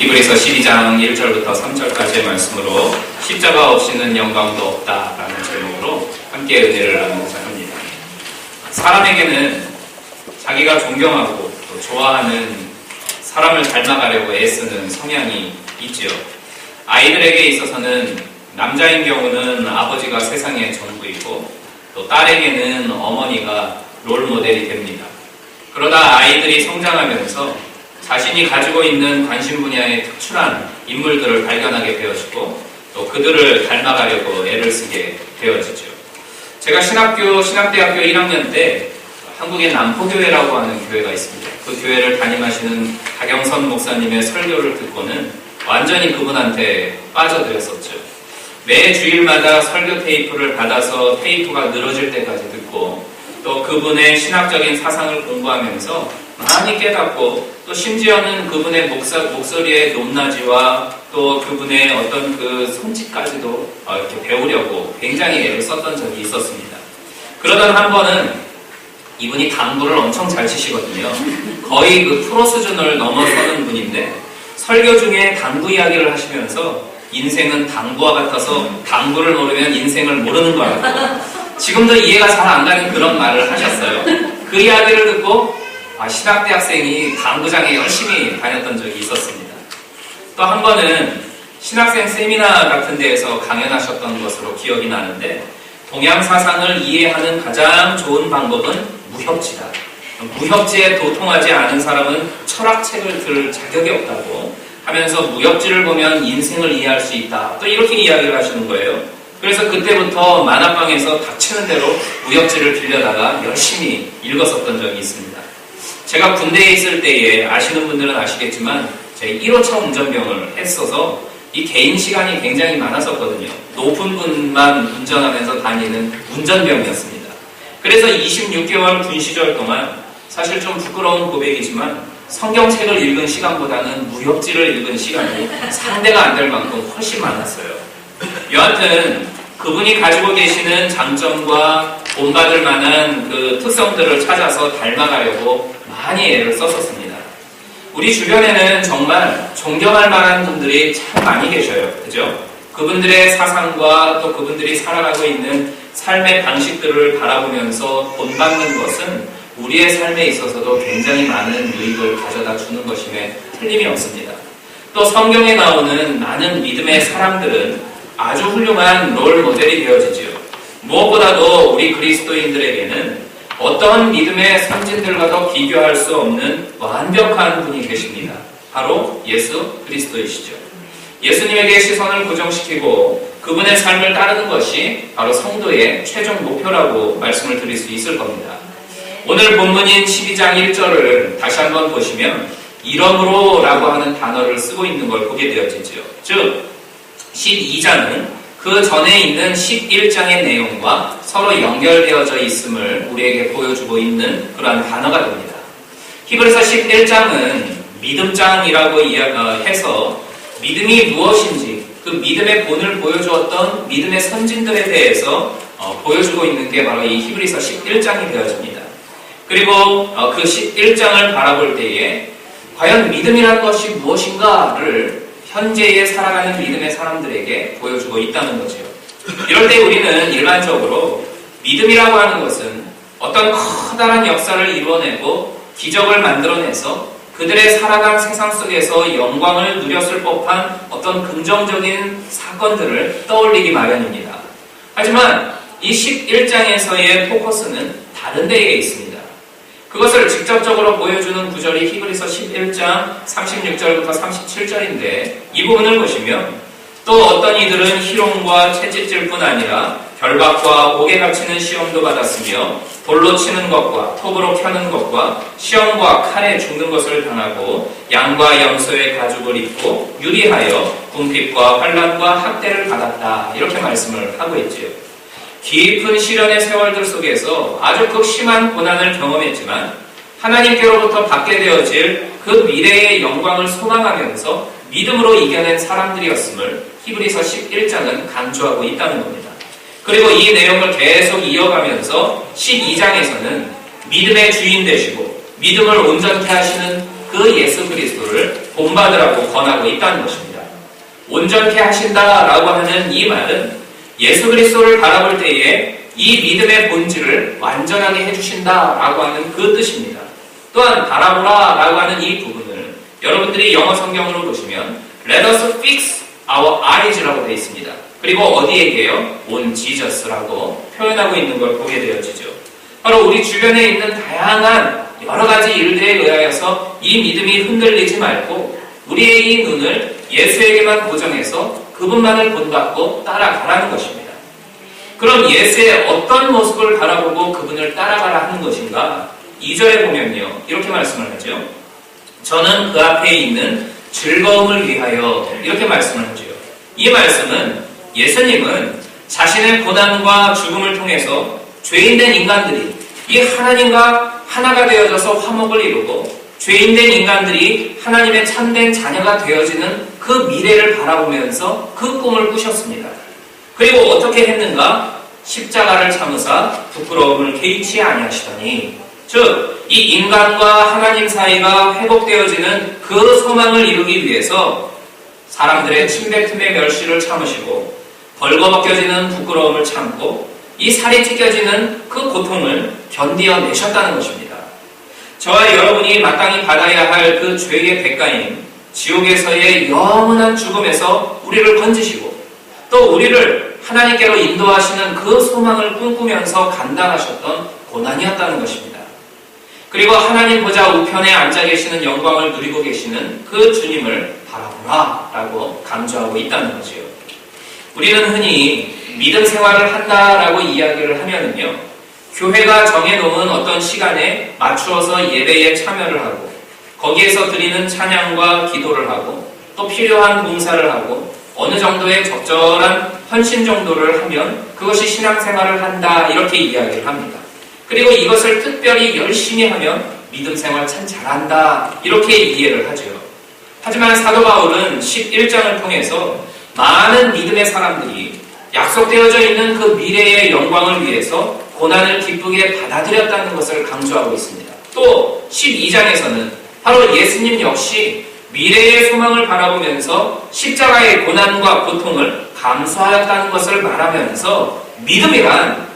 히브리서 12장 1절부터 3절까지의 말씀으로 십자가 없이는 영광도 없다라는 제목으로 함께 은혜를 나누고자 합니다. 사람에게는 자기가 존경하고 또 좋아하는 사람을 닮아가려고 애쓰는 성향이 있지요. 아이들에게 있어서는 남자인 경우는 아버지가 세상의 전부이고 또 딸에게는 어머니가 롤모델이 됩니다. 그러다 아이들이 성장하면서 자신이 가지고 있는 관심 분야의 특출한 인물들을 발견하게 되어지고 또 그들을 닮아가려고 애를 쓰게 되어지죠. 제가 신학대학교 1학년 때 한국의 남포교회라고 하는 교회가 있습니다. 그 교회를 담임하시는 박영선 목사님의 설교를 듣고는 완전히 그분한테 빠져들었었죠. 매 주일마다 설교 테이프를 받아서 테이프가 늘어질 때까지 듣고 또 그분의 신학적인 사상을 공부하면서 많이 깨닫고 또 심지어는 그분의 목소리의 높낮이와 또 그분의 어떤 그 손짓까지도 이렇게 배우려고 굉장히 애를 썼던 적이 있었습니다. 그러던 한 번은 이분이 당구를 엄청 잘 치시거든요. 거의 그 프로 수준을 넘어서는 분인데 설교 중에 당구 이야기를 하시면서 인생은 당구와 같아서 당구를 모르면 인생을 모르는 거라고 지금도 이해가 잘 안 가는 그런 말을 하셨어요. 그 이야기를 듣고 신학대학생이 당구장에 열심히 다녔던 적이 있었습니다. 또 한 번은 신학생 세미나 같은 데에서 강연하셨던 것으로 기억이 나는데 동양 사상을 이해하는 가장 좋은 방법은 무협지다. 무협지에 도통하지 않은 사람은 철학책을 들 자격이 없다고 하면서 무협지를 보면 인생을 이해할 수 있다. 또 이렇게 이야기를 하시는 거예요. 그래서 그때부터 만화방에서 닥치는 대로 무협지를 빌려다가 열심히 읽었었던 적이 있습니다. 제가 군대에 있을 때에 아시는 분들은 아시겠지만 제가 1호차 운전병을 했어서 이 개인 시간이 굉장히 많았었거든요. 높은 분만 운전하면서 다니는 운전병이었습니다. 그래서 26개월 군 시절 동안 사실 좀 부끄러운 고백이지만 성경책을 읽은 시간보다는 무협지를 읽은 시간이 상대가 안 될 만큼 훨씬 많았어요. 여하튼 그분이 가지고 계시는 장점과 본받을 만한 그 특성들을 찾아서 닮아가려고 많이 애를 썼었습니다. 우리 주변에는 정말 존경할 만한 분들이 참 많이 계셔요. 그죠? 그분들의 사상과 또 그분들이 살아가고 있는 삶의 방식들을 바라보면서 본받는 것은 우리의 삶에 있어서도 굉장히 많은 유익을 가져다 주는 것임에 틀림이 없습니다. 또 성경에 나오는 많은 믿음의 사람들은 아주 훌륭한 롤 모델이 되어지지요. 무엇보다도 우리 그리스도인들에게는 어떠한 믿음의 선진들과도 비교할 수 없는 완벽한 분이 계십니다. 바로 예수 그리스도이시죠. 예수님에게 시선을 고정시키고 그분의 삶을 따르는 것이 바로 성도의 최종 목표라고 말씀을 드릴 수 있을 겁니다. 오늘 본문인 12장 1절을 다시 한번 보시면 이러므로 라고 하는 단어를 쓰고 있는 걸 보게 되어지죠. 즉 12장은 그 전에 있는 11장의 내용과 서로 연결되어져 있음을 우리에게 보여주고 있는 그러한 단어가 됩니다. 히브리서 11장은 믿음장이라고 해서 믿음이 무엇인지 그 믿음의 본을 보여주었던 믿음의 선진들에 대해서 보여주고 있는 게 바로 이 히브리서 11장이 되어집니다. 그리고 그 11장을 바라볼 때에 과연 믿음이라는 것이 무엇인가를 현재에 살아가는 믿음의 사람들에게 보여주고 있다는 거죠. 이럴 때 우리는 일반적으로 믿음이라고 하는 것은 어떤 커다란 역사를 이루어내고 기적을 만들어내서 그들의 살아간 세상 속에서 영광을 누렸을 법한 어떤 긍정적인 사건들을 떠올리기 마련입니다. 하지만 이 11장에서의 포커스는 다른 데에 있습니다. 그것을 직접적으로 보여주는 구절이 히브리서 11장 36절부터 37절인데 이 부분을 보시면 또 어떤 이들은 희롱과 채찍질 뿐 아니라 결박과 옥에 갇히는 시험도 받았으며 돌로 치는 것과 톱으로 켜는 것과 시험과 칼에 죽는 것을 당하고 양과 염소의 가죽을 입고 유리하여 궁핍과 환난과 학대를 받았다. 이렇게 말씀을 하고 있지요. 깊은 시련의 세월들 속에서 아주 극심한 고난을 경험했지만 하나님께로부터 받게 되어질 그 미래의 영광을 소망하면서 믿음으로 이겨낸 사람들이었음을 히브리서 11장은 강조하고 있다는 겁니다. 그리고 이 내용을 계속 이어가면서 12장에서는 믿음의 주인 되시고 믿음을 온전케 하시는 그 예수 그리스도를 본받으라고 권하고 있다는 것입니다. 온전케 하신다라고 하는 이 말은 예수 그리스도를 바라볼 때에 이 믿음의 본질을 완전하게 해주신다라고 하는 그 뜻입니다. 또한 바라보라라고 하는 이 부분을 여러분들이 영어 성경으로 보시면 Let us fix our eyes라고 되어 있습니다. 그리고 어디에게요? On Jesus라고 표현하고 있는 걸 보게 되어지죠. 바로 우리 주변에 있는 다양한 여러 가지 일들에 의하여서 이 믿음이 흔들리지 말고 우리의 이 눈을 예수에게만 고정해서 그분만을 본받고 따라가라는 것입니다. 그럼 예수의 어떤 모습을 바라보고 그분을 따라가라 하는 것인가? 2절에 보면요, 이렇게 말씀을 하죠. 저는 그 앞에 있는 즐거움을 위하여, 이렇게 말씀을 하죠. 이 말씀은 예수님은 자신의 고난과 죽음을 통해서 죄인된 인간들이 이 하나님과 하나가 되어져서 화목을 이루고 죄인된 인간들이 하나님의 참된 자녀가 되어지는 그 미래를 바라보면서 그 꿈을 꾸셨습니다. 그리고 어떻게 했는가? 십자가를 참으사 부끄러움을 개의치 아니하시더니, 즉 이 인간과 하나님 사이가 회복되어지는 그 소망을 이루기 위해서 사람들의 침뱉음의 멸시를 참으시고 벌거벗겨지는 부끄러움을 참고 이 살이 찢겨지는 그 고통을 견디어내셨다는 것입니다. 저와 여러분이 마땅히 받아야 할 그 죄의 대가인 지옥에서의 영원한 죽음에서 우리를 건지시고 또 우리를 하나님께로 인도하시는 그 소망을 꿈꾸면서 감당하셨던 고난이었다는 것입니다. 그리고 하나님 보좌 우편에 앉아 계시는 영광을 누리고 계시는 그 주님을 바라보라 라고 강조하고 있다는 거지요. 우리는 흔히 믿음 생활을 한다라고 이야기를 하면은요, 교회가 정해놓은 어떤 시간에 맞추어서 예배에 참여를 하고 거기에서 드리는 찬양과 기도를 하고 또 필요한 봉사를 하고 어느 정도의 적절한 헌신 정도를 하면 그것이 신앙생활을 한다, 이렇게 이야기를 합니다. 그리고 이것을 특별히 열심히 하면 믿음 생활 참 잘한다, 이렇게 이해를 하죠. 하지만 사도 바울은 11장을 통해서 많은 믿음의 사람들이 약속되어져 있는 그 미래의 영광을 위해서 고난을 기쁘게 받아들였다는 것을 강조하고 있습니다. 또 12장에서는 바로 예수님 역시 미래의 소망을 바라보면서 십자가의 고난과 고통을 감수하였다는 것을 말하면서 믿음이란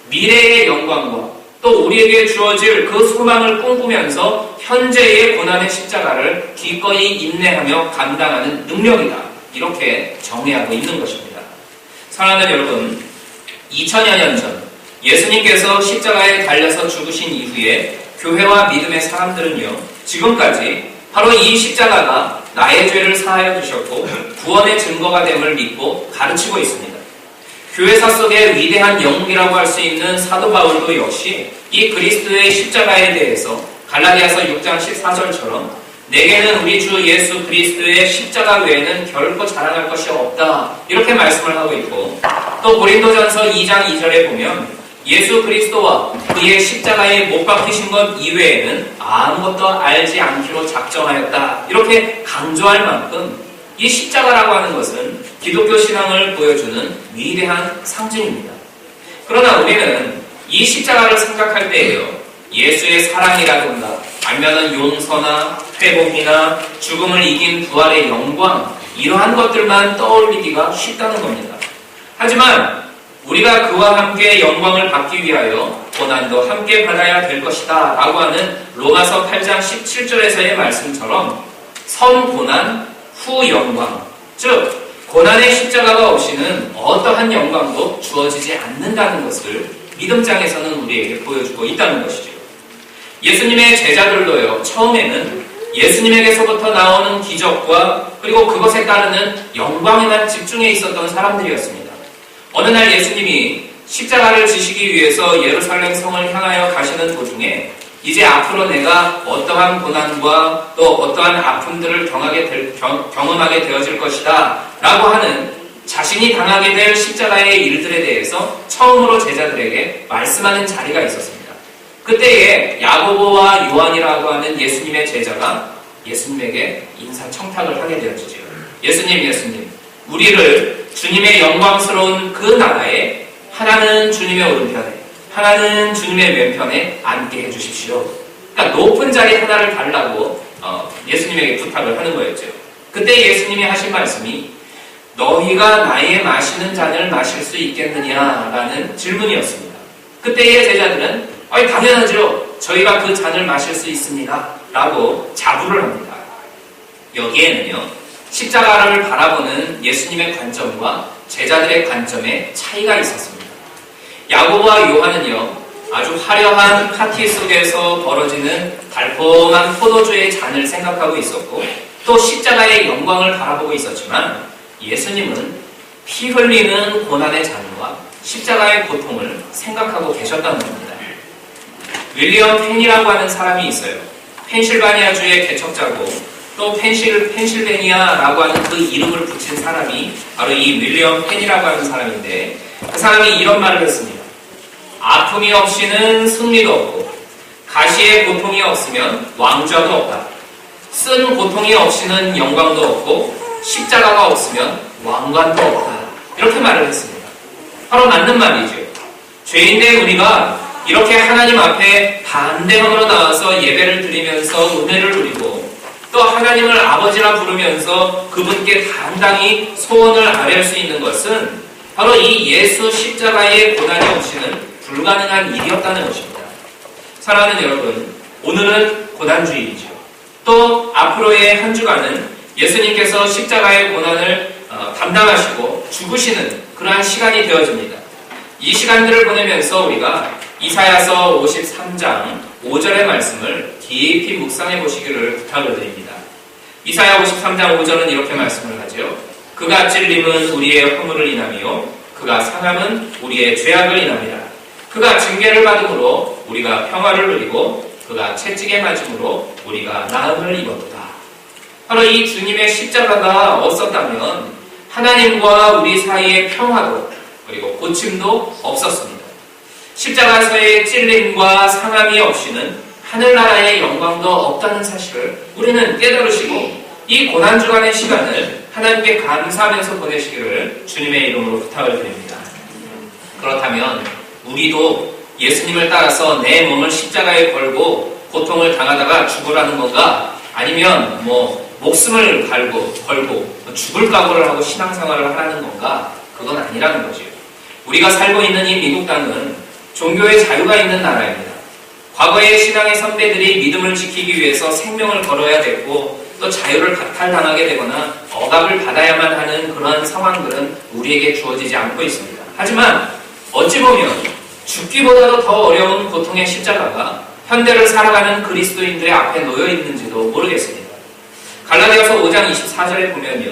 미래의 영광과 또 우리에게 주어질 그 소망을 꿈꾸면서 현재의 고난의 십자가를 기꺼이 인내하며 감당하는 능력이다, 이렇게 정의하고 있는 것입니다. 사랑하는 여러분, 2000여 년 전 예수님께서 십자가에 달려서 죽으신 이후에 교회와 믿음의 사람들은요, 지금까지 바로 이 십자가가 나의 죄를 사하여 주셨고 구원의 증거가 됨을 믿고 가르치고 있습니다. 교회사 속의 위대한 영웅이라고 할 수 있는 사도 바울도 역시 이 그리스도의 십자가에 대해서 갈라디아서 6장 14절처럼 내게는 우리 주 예수 그리스도의 십자가 외에는 결코 자랑할 것이 없다, 이렇게 말씀을 하고 있고, 또 고린도전서 2장 2절에 보면 예수 그리스도와 그의 십자가에 못 박히신 것 이외에는 아무것도 알지 않기로 작정하였다, 이렇게 강조할 만큼 이 십자가라고 하는 것은 기독교 신앙을 보여주는 위대한 상징입니다. 그러나 우리는 이 십자가를 생각할 때에요, 예수의 사랑이라든가 아니면 용서나 회복이나 죽음을 이긴 부활의 영광, 이러한 것들만 떠올리기가 쉽다는 겁니다. 하지만 우리가 그와 함께 영광을 받기 위하여 고난도 함께 받아야 될 것이다 라고 하는 로마서 8장 17절에서의 말씀처럼 선고난 후 영광, 즉 고난의 십자가가 없이는 어떠한 영광도 주어지지 않는다는 것을 믿음장에서는 우리에게 보여주고 있다는 것이죠. 예수님의 제자들도요, 처음에는 예수님에게서부터 나오는 기적과 그리고 그것에 따르는 영광에만 집중해 있었던 사람들이었습니다. 어느 날 예수님이 십자가를 지시기 위해서 예루살렘 성을 향하여 가시는 도중에 이제 앞으로 내가 어떠한 고난과 또 어떠한 아픔들을 경험하게 되어질 것이다 라고 하는 자신이 당하게 될 십자가의 일들에 대해서 처음으로 제자들에게 말씀하는 자리가 있었습니다. 그때에 야고보와 요한이라고 하는 예수님의 제자가 예수님에게 인사청탁을 하게 되어지죠. 예수님, 우리를 주님의 영광스러운 그 나라에 하나는 주님의 오른편에 하나는 주님의 왼편에 앉게 해주십시오. 그러니까 높은 자리 하나를 달라고 예수님에게 부탁을 하는 거였죠. 그때 예수님이 하신 말씀이 너희가 나의 마시는 잔을 마실 수 있겠느냐라는 질문이었습니다. 그때의 제자들은 당연하죠. 저희가 그 잔을 마실 수 있습니다. 라고 자부를 합니다. 여기에는요, 십자가를 바라보는 예수님의 관점과 제자들의 관점에 차이가 있었습니다. 야고보와 요한은요, 아주 화려한 파티 속에서 벌어지는 달콤한 포도주의 잔을 생각하고 있었고, 또 십자가의 영광을 바라보고 있었지만, 예수님은 피 흘리는 고난의 잔과 십자가의 고통을 생각하고 계셨다는 겁니다. 윌리엄 펜이라고 하는 사람이 있어요. 펜실바니아주의 개척자고 또 펜실베니아라고 하는 그 이름을 붙인 사람이 바로 이 윌리엄 펜이라고 하는 사람인데, 그 사람이 이런 말을 했습니다. 아픔이 없이는 승리도 없고 가시의 고통이 없으면 왕좌도 없다. 쓴 고통이 없이는 영광도 없고 십자가가 없으면 왕관도 없다. 이렇게 말을 했습니다. 바로 맞는 말이죠. 죄인된 우리가 이렇게 하나님 앞에 담대함으로 나와서 예배를 드리면서 은혜를 누리고 또 하나님을 아버지라 부르면서 그분께 당당히 소원을 아뢰할 수 있는 것은 바로 이 예수 십자가의 고난이 없이는 불가능한 일이었다는 것입니다. 사랑하는 여러분, 오늘은 고난주일이죠. 또 앞으로의 한 주간은 예수님께서 십자가의 고난을 담당하시고 죽으시는 그러한 시간이 되어집니다. 이 시간들을 보내면서 우리가 이사야서 53장 5절의 말씀을 깊이 묵상해 보시기를 부탁을 드립니다. 이사야 53장 5절은 이렇게 말씀을 하죠. 그가 찔림은 우리의 허물을 인하며 그가 상함은 우리의 죄악을 인함이라. 그가 징계를 받음으로 우리가 평화를 누리고 그가 채찍에 맞음으로 우리가 나음을 입었다. 바로 이 주님의 십자가가 없었다면 하나님과 우리 사이의 평화도 그리고 고침도 없었습니다. 십자가에서의 찔림과 상함이 없이는 하늘나라의 영광도 없다는 사실을 우리는 깨달으시고 이 고난주간의 시간을 하나님께 감사하면서 보내시기를 주님의 이름으로 부탁을 드립니다. 그렇다면 우리도 예수님을 따라서 내 몸을 십자가에 걸고 고통을 당하다가 죽으라는 건가? 아니면 목숨을 걸고 죽을 각오를 하고 신앙생활을 하라는 건가? 그건 아니라는 거죠. 우리가 살고 있는 이 미국 땅은 종교의 자유가 있는 나라입니다. 과거의 신앙의 선배들이 믿음을 지키기 위해서 생명을 걸어야 됐고 또 자유를 박탈당하게 되거나 억압을 받아야만 하는 그런 상황들은 우리에게 주어지지 않고 있습니다. 하지만 어찌 보면 죽기보다도 더 어려운 고통의 십자가가 현대를 살아가는 그리스도인들의 앞에 놓여 있는지도 모르겠습니다. 갈라디아서 5장 24절에 보면요.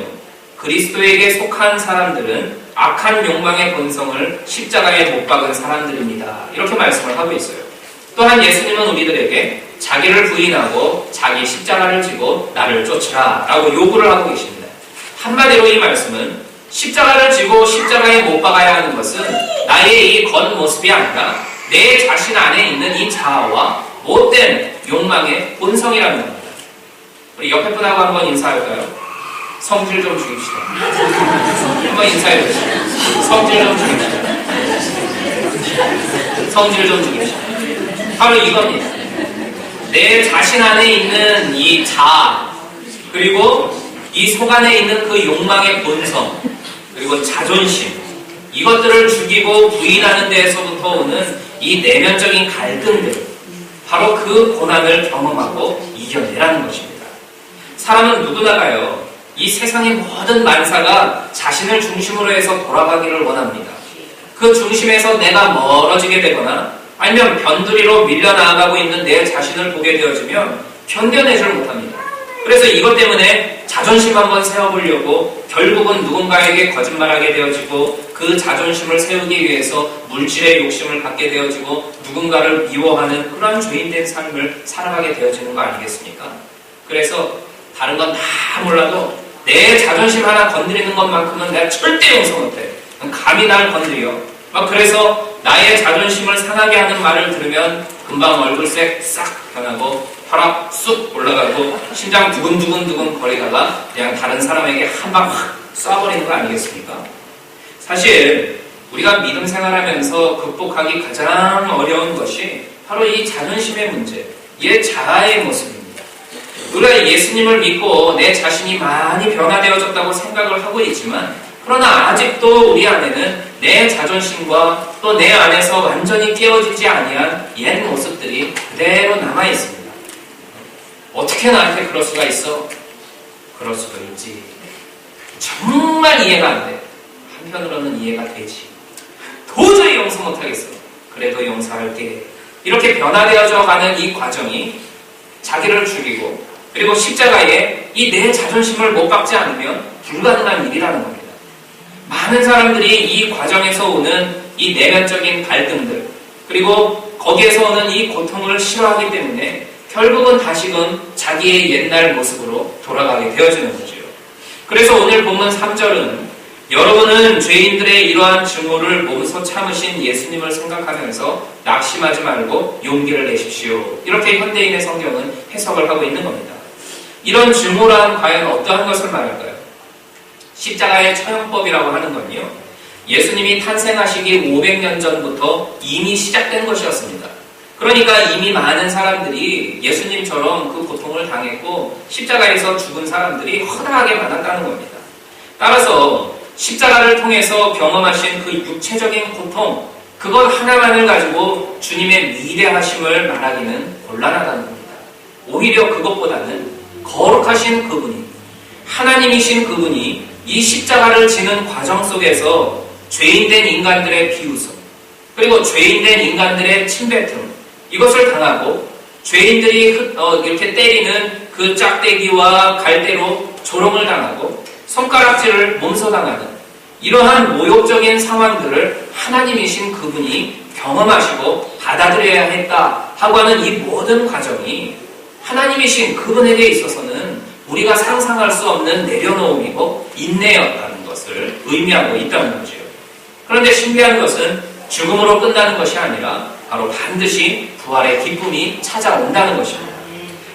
그리스도에게 속한 사람들은 악한 욕망의 본성을 십자가에 못 박은 사람들입니다. 이렇게 말씀을 하고 있어요. 또한 예수님은 우리들에게 자기를 부인하고 자기 십자가를 지고 나를 쫓으라 라고 요구를 하고 계십니다. 한마디로 이 말씀은 십자가를 지고 십자가에 못 박아야 하는 것은 나의 이 겉모습이 아니라 내 자신 안에 있는 이 자아와 못된 욕망의 본성이라는 겁니다. 우리 옆에 분하고 한번 인사할까요? 성질 좀 죽입시다. 한번 인사해 주시죠. 성질 좀 죽입시다. 성질 좀 죽입시다. 바로 이겁니다. 내 자신 안에 있는 이 자아, 그리고 이 속 안에 있는 그 욕망의 본성, 그리고 자존심, 이것들을 죽이고 부인하는 데에서부터 오는 이 내면적인 갈등들, 바로 그 고난을 경험하고 이겨내라는 것입니다. 사람은 누구나가요, 이 세상의 모든 만사가 자신을 중심으로 해서 돌아가기를 원합니다. 그 중심에서 내가 멀어지게 되거나 아니면 변두리로 밀려나가고 있는 내 자신을 보게 되어지면 견뎌내질 못합니다. 그래서 이것 때문에 자존심 한번 세워보려고 결국은 누군가에게 거짓말하게 되어지고 그 자존심을 세우기 위해서 물질의 욕심을 갖게 되어지고 누군가를 미워하는 그런 죄인된 삶을 살아가게 되어지는 거 아니겠습니까? 그래서 다른 건 다 몰라도 내 자존심 하나 건드리는 것만큼은 내가 절대 용서 못해. 감히 날 건드려. 그래서 나의 자존심을 상하게 하는 말을 들으면 금방 얼굴색 싹 변하고 혈압 쑥 올라가고 심장 두근두근 거리다가 그냥 다른 사람에게 한 방 확 쏴버리는 거 아니겠습니까? 사실 우리가 믿음 생활하면서 극복하기 가장 어려운 것이 바로 이 자존심의 문제, 이 자아의 모습입니다. 우리가 예수님을 믿고 내 자신이 많이 변화되어졌다고 생각을 하고 있지만 그러나 아직도 우리 안에는 내 자존심과 또 내 안에서 완전히 깨어지지 아니한 옛 모습들이 그대로 남아있습니다. 어떻게 나한테 그럴 수가 있어? 그럴 수도 있지. 정말 이해가 안 돼. 한편으로는 이해가 되지. 도저히 용서 못하겠어. 그래도 용서할게. 이렇게 변화되어져 가는 이 과정이 자기를 죽이고 그리고 십자가에 이 내 자존심을 못 박지 않으면 불가능한 일이라는 겁니다. 많은 사람들이 이 과정에서 오는 이 내면적인 갈등들 그리고 거기에서 오는 이 고통을 싫어하기 때문에 결국은 다시금 자기의 옛날 모습으로 돌아가게 되어지는 거죠. 그래서 오늘 본문 3절은 여러분은 죄인들의 이러한 증오를 몸소 참으신 예수님을 생각하면서 낙심하지 말고 용기를 내십시오. 이렇게 현대인의 성경은 해석을 하고 있는 겁니다. 이런 증오란 과연 어떠한 것을 말할까요? 십자가의 처형법이라고 하는 건요. 예수님이 탄생하시기 500년 전부터 이미 시작된 것이었습니다. 그러니까 이미 많은 사람들이 예수님처럼 그 고통을 당했고 십자가에서 죽은 사람들이 허다하게 많았다는 겁니다. 따라서 십자가를 통해서 경험하신 그 육체적인 고통, 그것 하나만을 가지고 주님의 위대하심을 말하기는 곤란하다는 겁니다. 오히려 그것보다는 거룩하신 그분이, 하나님이신 그분이 이 십자가를 지는 과정 속에서 죄인된 인간들의 비웃음, 그리고 죄인된 인간들의 침뱉음, 이것을 당하고 죄인들이 이렇게 때리는 그 짝대기와 갈대로 조롱을 당하고 손가락질을 몸소 당하는 이러한 모욕적인 상황들을 하나님이신 그분이 경험하시고 받아들여야 했다 하고 하는 이 모든 과정이 하나님이신 그분에게 있어서는 우리가 상상할 수 없는 내려놓음이고 인내였다는 것을 의미하고 있다는 거죠. 그런데 신기한 것은 죽음으로 끝나는 것이 아니라 바로 반드시 부활의 기쁨이 찾아온다는 것입니다.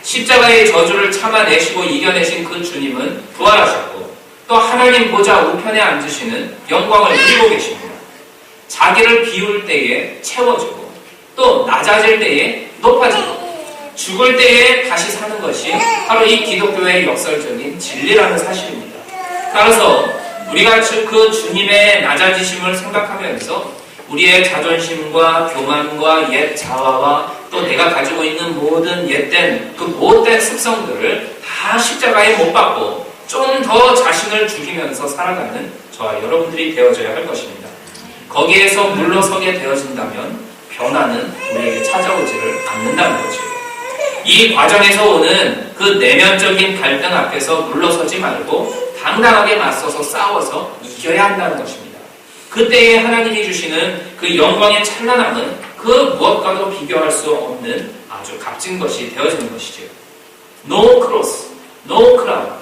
십자가의 저주를 참아내시고 이겨내신 그 주님은 부활하셨고 또 하나님 보좌 우편에 앉으시는 영광을 누리고 계십니다. 자기를 비울 때에 채워주고 또 낮아질 때에 높아지고 죽을 때에 다시 사는 것이 바로 이 기독교의 역설적인 진리라는 사실입니다. 따라서 우리가 그 주님의 낮아지심을 생각하면서 우리의 자존심과 교만과 옛 자아와 또 내가 가지고 있는 모든 옛된 그 못된 습성들을 다 십자가에 못 박고 좀 더 자신을 죽이면서 살아가는 저와 여러분들이 되어져야 할 것입니다. 거기에서 물러서게 되어진다면 변화는 우리에게 찾아오지를 않는다는 거죠. 이 과정에서 오는 그 내면적인 갈등 앞에서 물러서지 말고 당당하게 맞서서 싸워서 이겨야 한다는 것입니다. 그때에 하나님이 주시는 그 영광의 찬란함은 그 무엇과도 비교할 수 없는 아주 값진 것이 되어지는 것이죠. No cross, no crown.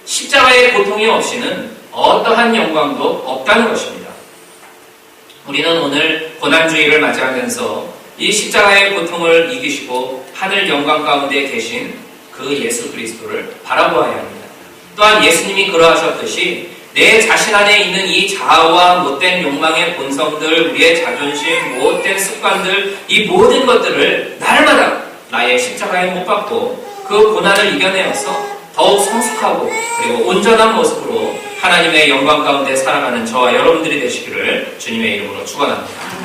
십자가의 고통이 없이는 어떠한 영광도 없다는 것입니다. 우리는 오늘 고난주의를 맞이하면서 이 십자가의 고통을 이기시고 하늘 영광 가운데 계신 그 예수 그리스도를 바라보아야 합니다. 또한 예수님이 그러하셨듯이 내 자신 안에 있는 이 자아와 못된 욕망의 본성들, 우리의 자존심, 못된 습관들, 이 모든 것들을 날마다 나의 십자가에 못 박고 그 고난을 이겨내어서 더욱 성숙하고 그리고 온전한 모습으로 하나님의 영광 가운데 살아가는 저와 여러분들이 되시기를 주님의 이름으로 축원합니다.